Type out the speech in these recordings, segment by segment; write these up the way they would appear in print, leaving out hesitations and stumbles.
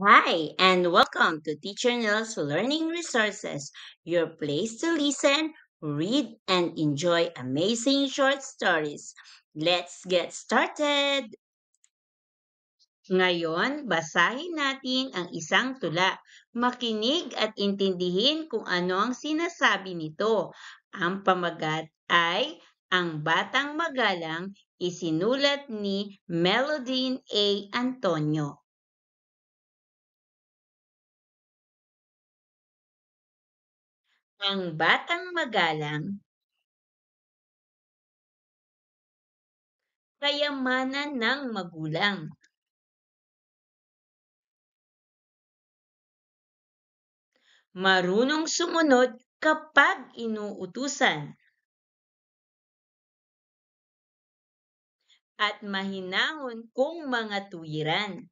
Hi, and welcome to Teacher Nell's Learning Resources, your place to listen, read, and enjoy amazing short stories. Let's get started! Ngayon, basahin natin ang isang tula. Makinig at intindihin kung ano ang sinasabi nito. Ang pamagat ay Ang Batang Magalang, isinulat ni Melodine A. Antonio. Ang batang magalang, kayamanan ng magulang. Marunong sumunod kapag inuutusan at mahinahon kung mga tuwiran.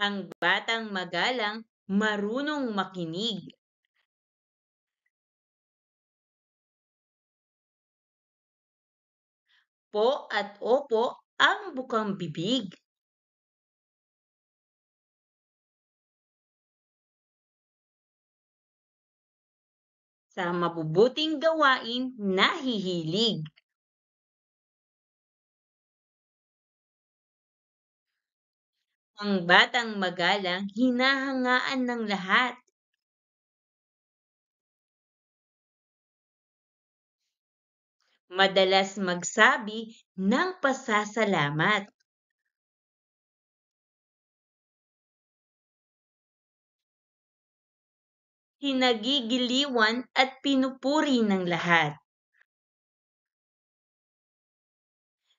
Ang batang magalang marunong makinig. Po at opo ang bukang bibig. Sa mabubuting gawain nahihilig. Ang batang magalang hinahangaan ng lahat. Madalas magsabi ng pasasalamat. Pinagigiliwan at pinupuri ng lahat.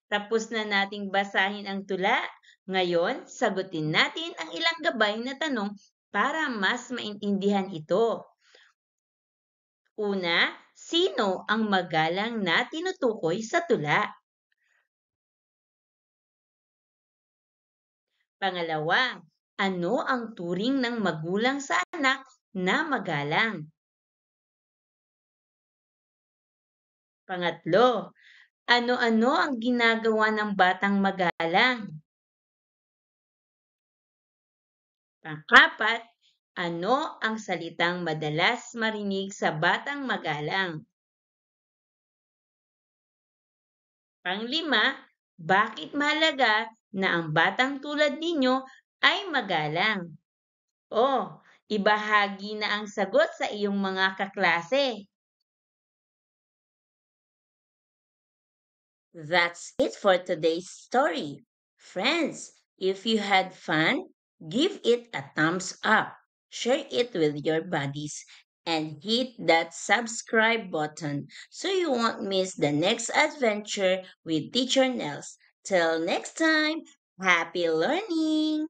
Tapos na nating basahin ang tula. Ngayon, sagutin natin ang ilang gabay na tanong para mas maintindihan ito. Una, sino ang magalang na tinutukoy sa tula? Pangalawa, ano ang turing ng magulang sa anak na magalang? Pangatlo, ano-ano ang ginagawa ng batang magalang? Pang-apat, ano ang salitang madalas marinig sa batang magalang? Panglima, bakit mahalaga na ang batang tulad ninyo ay magalang? O, ibahagi na ang sagot sa iyong mga kaklase. That's it for today's story. Friends, if you had fun, give it a thumbs up, share it with your buddies, and hit that subscribe button so you won't miss the next adventure with Teacher Nels. Till next time, happy learning!